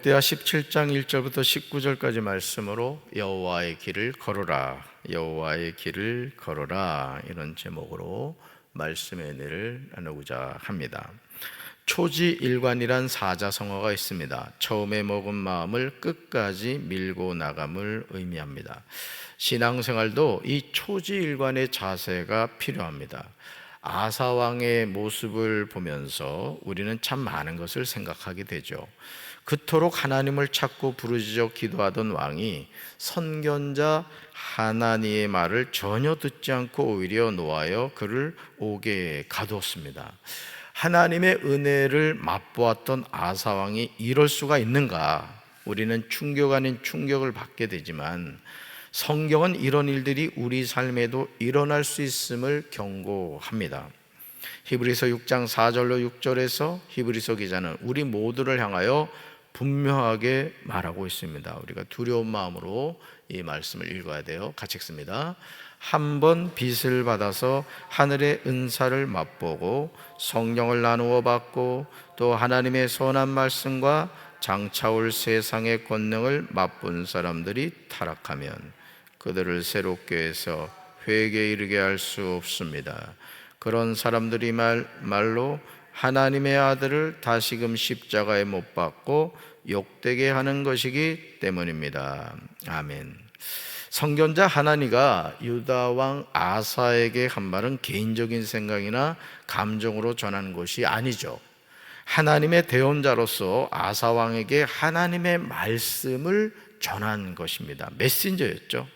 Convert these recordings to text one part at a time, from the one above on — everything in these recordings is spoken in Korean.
역대하 17장 1절부터 19절까지 말씀으로 여호와의 길을 걸어라, 여호와의 길을 걸어라, 이런 제목으로 말씀의 은혜를 나누고자 합니다. 초지일관이란 사자성어가 있습니다. 처음에 먹은 마음을 끝까지 밀고 나감을 의미합니다. 신앙생활도 이 초지일관의 자세가 필요합니다. 아사왕의 모습을 보면서 우리는 참 많은 것을 생각하게 되죠. 그토록 하나님을 찾고 부르짖어 기도하던 왕이 선견자 하나니의 말을 전혀 듣지 않고 오히려 노하여 그를 옥에 가두었습니다. 하나님의 은혜를 맛보았던 아사왕이 이럴 수가 있는가? 우리는 충격 아닌 충격을 받게 되지만 성경은 이런 일들이 우리 삶에도 일어날 수 있음을 경고합니다. 히브리서 6장 4절로 6절에서 히브리서 기자는 우리 모두를 향하여 분명하게 말하고 있습니다. 우리가 두려운 마음으로 이 말씀을 읽어야 돼요. 같이 읽습니다. 한번 빚을 받아서 하늘의 은사를 맛보고 성령을 나누어 받고 또 하나님의 선한 말씀과 장차올 세상의 권능을 맛본 사람들이 타락하면 그들을 새롭게 해서 회개에 이르게 할 수 없습니다. 그런 사람들이 말로 하나님의 아들을 다시금 십자가에 못 박고 욕되게 하는 것이기 때문입니다. 아멘. 선견자 하나니가 유다 왕 아사에게 한 말은 개인적인 생각이나 감정으로 전하는 것이 아니죠. 하나님의 대언자로서 아사 왕에게 하나님의 말씀을 전한 것입니다. 메신저였죠.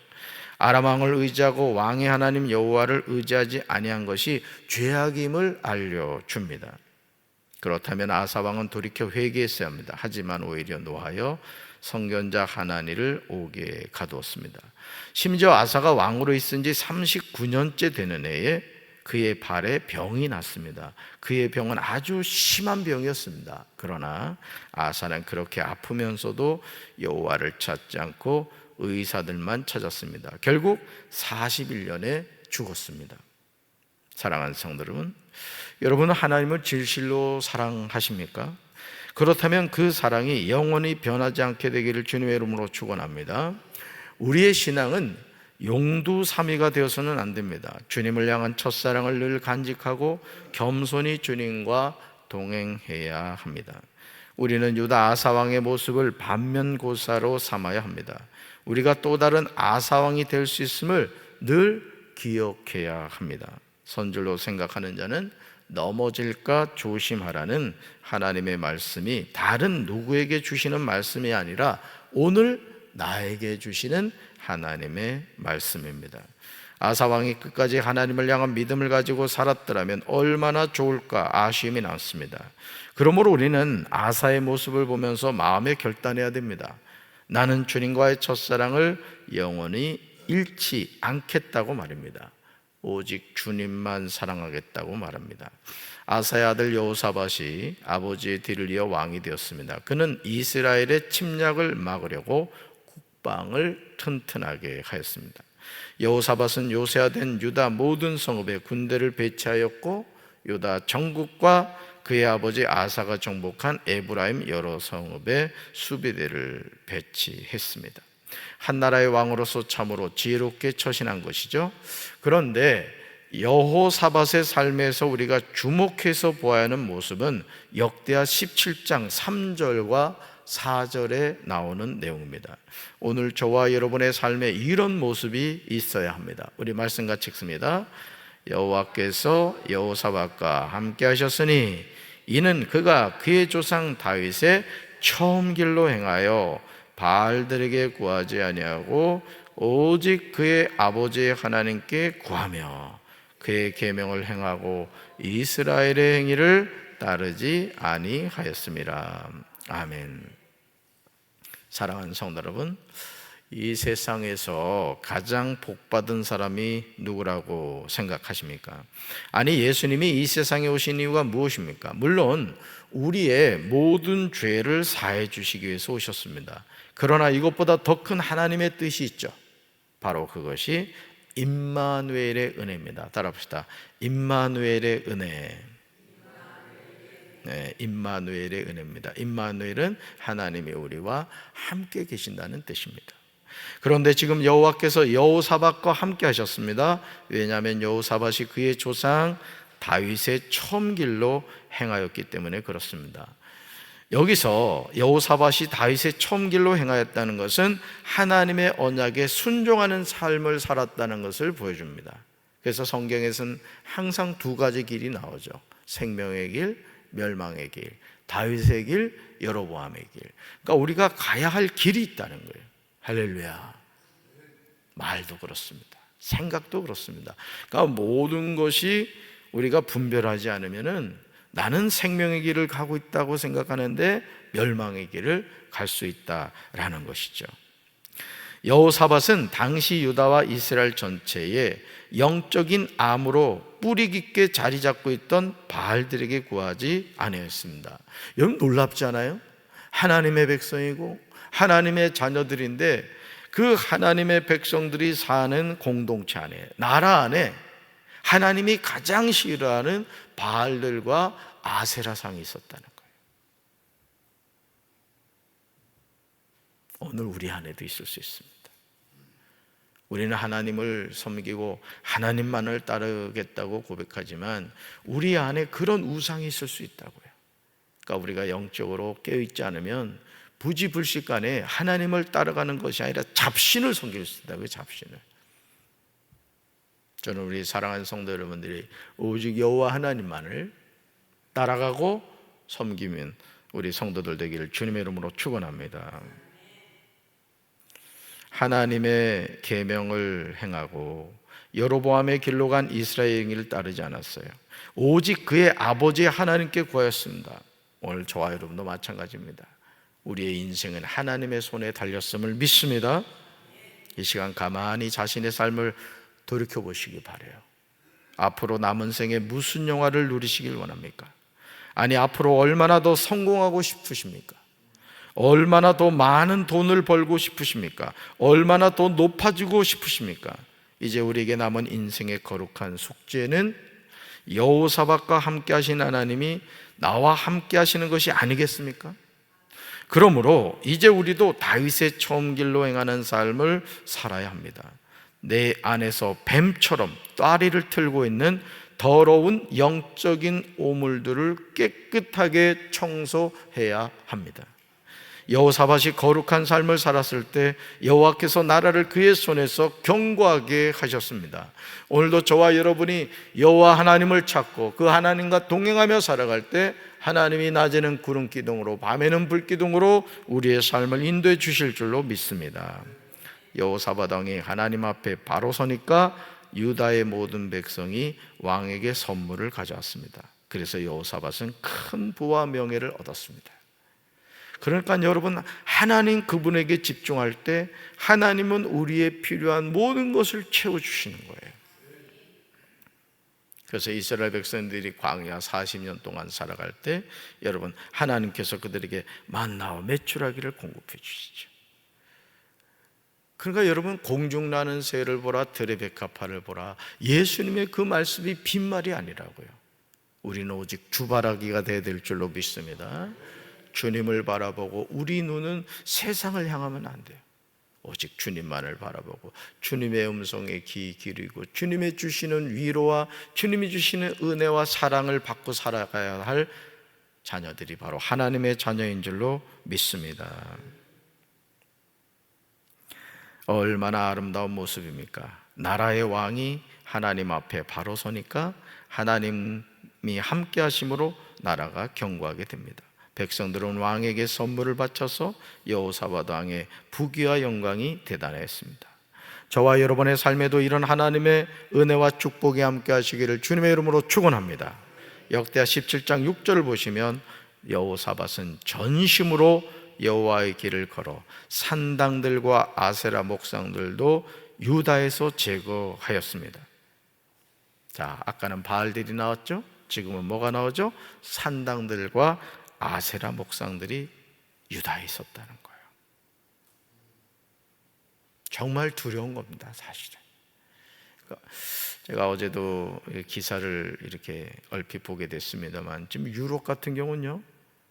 아람 왕을 의지하고 왕의 하나님 여호와를 의지하지 아니한 것이 죄악임을 알려줍니다. 그렇다면 아사 왕은 돌이켜 회개했어야 합니다. 하지만 오히려 노하여 선견자 하나니를 옥에 가두었습니다. 심지어 아사가 왕으로 있은 지 39년째 되는 해에 그의 발에 병이 났습니다. 그의 병은 아주 심한 병이었습니다. 그러나 아사는 그렇게 아프면서도 여호와를 찾지 않고 의사들만 찾았습니다. 결국 41년에 죽었습니다. 사랑하는 성도 여러분은 하나님을 진실로 사랑하십니까? 그렇다면 그 사랑이 영원히 변하지 않게 되기를 주님의 이름으로 축원합니다. 우리의 신앙은 용두사미가 되어서는 안 됩니다. 주님을 향한 첫사랑을 늘 간직하고 겸손히 주님과 동행해야 합니다. 우리는 유다 아사왕의 모습을 반면교사로 삼아야 합니다. 우리가 또 다른 아사왕이 될 수 있음을 늘 기억해야 합니다. 선줄로 생각하는 자는 넘어질까 조심하라는 하나님의 말씀이 다른 누구에게 주시는 말씀이 아니라 오늘 나에게 주시는 하나님의 말씀입니다. 아사왕이 끝까지 하나님을 향한 믿음을 가지고 살았더라면 얼마나 좋을까 아쉬움이 남습니다. 그러므로 우리는 아사의 모습을 보면서 마음에 결단해야 됩니다. 나는 주님과의 첫사랑을 영원히 잃지 않겠다고 말입니다. 오직 주님만 사랑하겠다고 말합니다. 아사의 아들 여호사밧이 아버지의 뒤를 이어 왕이 되었습니다. 그는 이스라엘의 침략을 막으려고 국방을 튼튼하게 하였습니다. 여호사밧은 요새화된 유다 모든 성읍에 군대를 배치하였고 유다 전국과 그의 아버지 아사가 정복한 에브라임 여러 성읍에 수비대를 배치했습니다. 한 나라의 왕으로서 참으로 지혜롭게 처신한 것이죠. 그런데 여호사밧의 삶에서 우리가 주목해서 보아야 하는 모습은 역대하 17장 3절과 4절에 나오는 내용입니다. 오늘 저와 여러분의 삶에 이런 모습이 있어야 합니다. 우리 말씀 같이 읽습니다. 여호와께서 여호사밧과 함께 하셨으니 이는 그가 그의 조상 다윗의 처음 길로 행하여 바알들에게 구하지 아니하고 오직 그의 아버지의 하나님께 구하며 그의 계명을 행하고 이스라엘의 행위를 따르지 아니하였음이라. 아멘. 사랑하는 성도 여러분, 이 세상에서 가장 복받은 사람이 누구라고 생각하십니까? 아니, 예수님이 이 세상에 오신 이유가 무엇입니까? 물론 우리의 모든 죄를 사해 주시기 위해서 오셨습니다. 그러나 이것보다 더 큰 하나님의 뜻이 있죠. 바로 그것이 임마누엘의 은혜입니다. 따라합시다. 임마누엘의 은혜. 임마누엘의 은혜입니다. 임마누엘은 하나님이 우리와 함께 계신다는 뜻입니다. 그런데 지금 여호와께서 여호사밧과 함께 하셨습니다. 왜냐하면 여호사밧이 그의 조상 다윗의 첨길로 행하였기 때문에 그렇습니다. 여기서 여호사밧이 다윗의 첨길로 행하였다는 것은 하나님의 언약에 순종하는 삶을 살았다는 것을 보여줍니다. 그래서 성경에서는 항상 두 가지 길이 나오죠. 생명의 길, 멸망의 길, 다윗의 길, 여로보암의 길. 그러니까 우리가 가야 할 길이 있다는 거예요. 할렐루야. 말도 그렇습니다. 생각도 그렇습니다. 그러니까 모든 것이 우리가 분별하지 않으면은 나는 생명의 길을 가고 있다고 생각하는데 멸망의 길을 갈 수 있다라는 것이죠. 여호사밧은 당시 유다와 이스라엘 전체에 영적인 암으로 뿌리 깊게 자리 잡고 있던 바알들에게 구하지 아니했습니다. 여러분 놀랍지 않아요? 하나님의 백성이고 하나님의 자녀들인데 그 하나님의 백성들이 사는 공동체 안에, 나라 안에 하나님이 가장 싫어하는 바알들과 아세라상이 있었다는 거예요. 오늘 우리 안에도 있을 수 있습니다. 우리는 하나님을 섬기고 하나님만을 따르겠다고 고백하지만 우리 안에 그런 우상이 있을 수 있다고요. 그러니까 우리가 영적으로 깨어있지 않으면 부지불식간에 하나님을 따라가는 것이 아니라 잡신을 섬길 수 있다고요. 잡신을. 저는 우리 사랑하는 성도 여러분들이 오직 여호와 하나님만을 따라가고 섬기면 우리 성도들 되기를 주님의 이름으로 축원합니다. 하나님의 계명을 행하고 여로보암의 길로 간 이스라엘의 길을 따르지 않았어요. 오직 그의 아버지 하나님께 구하였습니다. 오늘 저와 여러분도 마찬가지입니다. 우리의 인생은 하나님의 손에 달렸음을 믿습니다. 이 시간 가만히 자신의 삶을 돌이켜보시기 바라요. 앞으로 남은 생에 무슨 영화를 누리시길 원합니까? 아니, 앞으로 얼마나 더 성공하고 싶으십니까? 얼마나 더 많은 돈을 벌고 싶으십니까? 얼마나 더 높아지고 싶으십니까? 이제 우리에게 남은 인생의 거룩한 숙제는 여호사밧과 함께 하신 하나님이 나와 함께 하시는 것이 아니겠습니까? 그러므로 이제 우리도 다윗의 첨길로 행하는 삶을 살아야 합니다. 내 안에서 뱀처럼 따리를 틀고 있는 더러운 영적인 오물들을 깨끗하게 청소해야 합니다. 여호사밧이 거룩한 삶을 살았을 때 여호와께서 나라를 그의 손에서 견고하게 하셨습니다. 오늘도 저와 여러분이 여호와 하나님을 찾고 그 하나님과 동행하며 살아갈 때 하나님이 낮에는 구름 기둥으로 밤에는 불 기둥으로 우리의 삶을 인도해 주실 줄로 믿습니다. 여호사밧 왕이 하나님 앞에 바로 서니까 유다의 모든 백성이 왕에게 선물을 가져왔습니다. 그래서 여호사밧은 큰 부와 명예를 얻었습니다. 그러니까 여러분, 하나님 그분에게 집중할 때 하나님은 우리의 필요한 모든 것을 채워주시는 거예요. 그래서 이스라엘 백성들이 광야 40년 동안 살아갈 때 여러분, 하나님께서 그들에게 만나와 메추라기를 공급해 주시죠. 그러니까 여러분, 공중나는 새를 보라, 들의 백합화를 보라, 예수님의 그 말씀이 빈말이 아니라고요. 우리는 오직 주바라기가 되어야 될 줄로 믿습니다. 주님을 바라보고 우리 눈은 세상을 향하면 안 돼요. 오직 주님만을 바라보고 주님의 음성에 귀 기울이고 주님이 주시는 위로와 주님이 주시는 은혜와 사랑을 받고 살아가야 할 자녀들이 바로 하나님의 자녀인 줄로 믿습니다. 얼마나 아름다운 모습입니까? 나라의 왕이 하나님 앞에 바로 서니까 하나님이 함께 하심으로 나라가 견고하게 됩니다. 백성들은 왕에게 선물을 바쳐서 여호사밧 왕의 부귀와 영광이 대단했습니다. 저와 여러분의 삶에도 이런 하나님의 은혜와 축복이 함께 하시기를 주님의 이름으로 축원합니다. 역대하 17장 6절을 보시면 여호사밧은 전심으로 여호와의 길을 걸어 산당들과 아세라 목상들도 유다에서 제거하였습니다. 자, 아까는 바알들이 나왔죠? 지금은 뭐가 나오죠? 산당들과 아세라 목상들이 유다에 있었다는 거예요. 정말 두려운 겁니다, 사실은. 제가 어제도 기사를 이렇게 얼핏 보게 됐습니다만, 지금 유럽 같은 경우는요,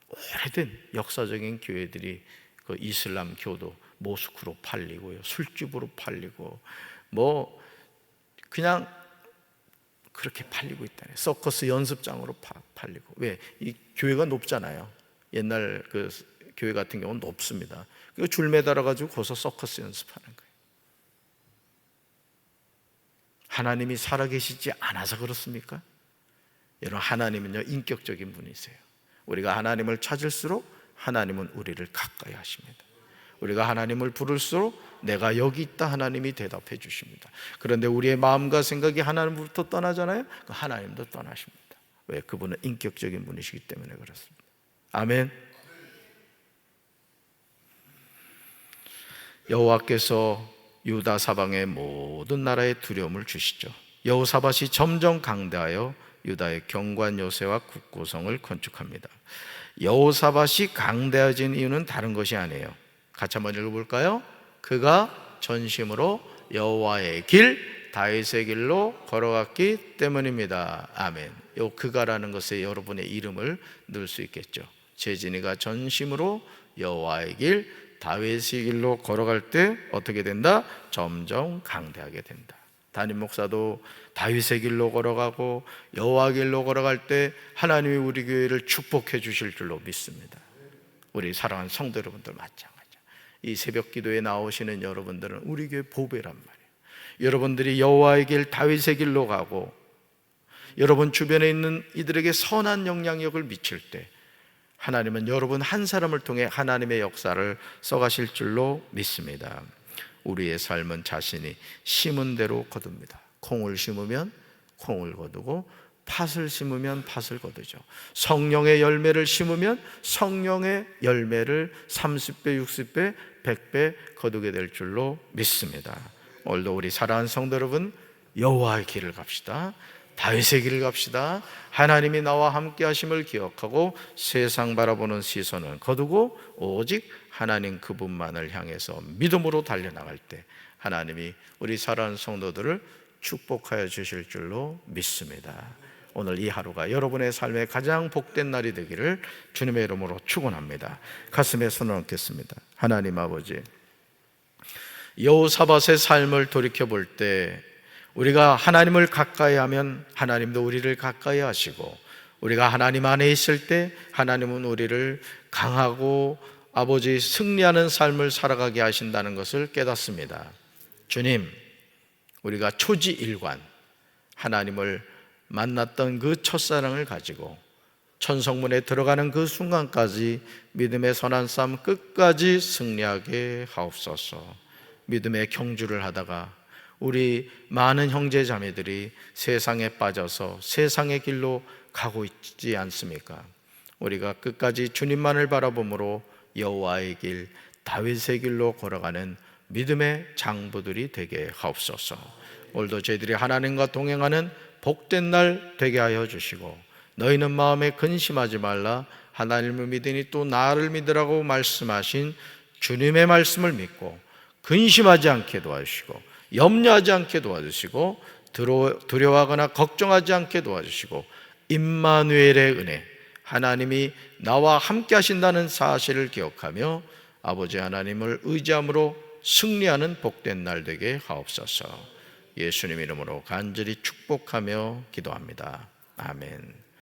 오래된 역사적인 교회들이 그 이슬람 교도 모스크로 팔리고요, 술집으로 팔리고, 뭐 그냥 그렇게 팔리고 있다네. 서커스 연습장으로 팔리고. 왜? 이 교회가 높잖아요. 옛날 그 교회 같은 경우는 높습니다. 그 줄 매달아 가지고 거기서 서커스 연습하는 거예요. 하나님이 살아계시지 않아서 그렇습니까? 여러분, 하나님은요 인격적인 분이세요. 우리가 하나님을 찾을수록 하나님은 우리를 가까이 하십니다. 우리가 하나님을 부를수록 내가 여기 있다 하나님이 대답해 주십니다. 그런데 우리의 마음과 생각이 하나님으로부터 떠나잖아요. 하나님도 떠나십니다. 왜? 그분은 인격적인 분이시기 때문에 그렇습니다. 아멘. 여호와께서 유다 사방의 모든 나라에 두려움을 주시죠. 여호사밧이 점점 강대하여 유다의 경관 요새와 국구성을 건축합니다. 여호사밧이 강대해진 이유는 다른 것이 아니에요. 같이 한번 읽어볼까요? 그가 전심으로 여호와의 길, 다윗의 길로 걸어갔기 때문입니다. 아멘. 요 그가라는 것에 여러분의 이름을 넣을 수 있겠죠. 재진이가 전심으로 여호와의 길, 다윗의 길로 걸어갈 때 어떻게 된다? 점점 강대하게 된다. 담임 목사도 다윗의 길로 걸어가고 여호와 길로 걸어갈 때 하나님이 우리 교회를 축복해 주실 줄로 믿습니다. 우리 사랑하는 성도 여러분들 마찬가지죠. 이 새벽 기도에 나오시는 여러분들은 우리 교회 보배란 말이에요. 여러분들이 여호와의 길, 다윗의 길로 가고 여러분 주변에 있는 이들에게 선한 영향력을 미칠 때 하나님은 여러분 한 사람을 통해 하나님의 역사를 써가실 줄로 믿습니다. 우리의 삶은 자신이 심은 대로 거둡니다. 콩을 심으면 콩을 거두고 팥을 심으면 팥을 거두죠. 성령의 열매를 심으면 성령의 열매를 30배, 60배, 100배 거두게 될 줄로 믿습니다. 오늘도 우리 사랑하는 성도 여러분, 여호와의 길을 갑시다. 다윗의 길을 갑시다. 하나님이 나와 함께 하심을 기억하고 세상 바라보는 시선은 거두고 오직 하나님 그분만을 향해서 믿음으로 달려나갈 때 하나님이 우리 사랑하는 성도들을 축복하여 주실 줄로 믿습니다. 오늘 이 하루가 여러분의 삶의 가장 복된 날이 되기를 주님의 이름으로 축원합니다. 가슴에 손을 얹겠습니다. 하나님 아버지, 여호사밧의 삶을 돌이켜볼 때 우리가 하나님을 가까이 하면 하나님도 우리를 가까이 하시고, 우리가 하나님 안에 있을 때 하나님은 우리를 강하고 아버지 승리하는 삶을 살아가게 하신다는 것을 깨닫습니다. 주님, 우리가 초지일관 하나님을 만났던 그 첫사랑을 가지고 천성문에 들어가는 그 순간까지 믿음의 선한 싸움 끝까지 승리하게 하옵소서. 믿음의 경주를 하다가 우리 많은 형제 자매들이 세상에 빠져서 세상의 길로 가고 있지 않습니까? 우리가 끝까지 주님만을 바라봄으로 여호와의 길, 다윗의 길로 걸어가는 믿음의 장부들이 되게 하옵소서. 오늘도 저희들이 하나님과 동행하는 복된 날 되게 하여 주시고, 너희는 마음에 근심하지 말라, 하나님을 믿으니 또 나를 믿으라고 말씀하신 주님의 말씀을 믿고 근심하지 않게 도와주시고, 염려하지 않게 도와주시고, 두려워하거나 걱정하지 않게 도와주시고, 임마누엘의 은혜, 하나님이 나와 함께 하신다는 사실을 기억하며 아버지 하나님을 의지함으로 승리하는 복된 날 되게 하옵소서. 예수님 이름으로 간절히 축복하며 기도합니다. 아멘.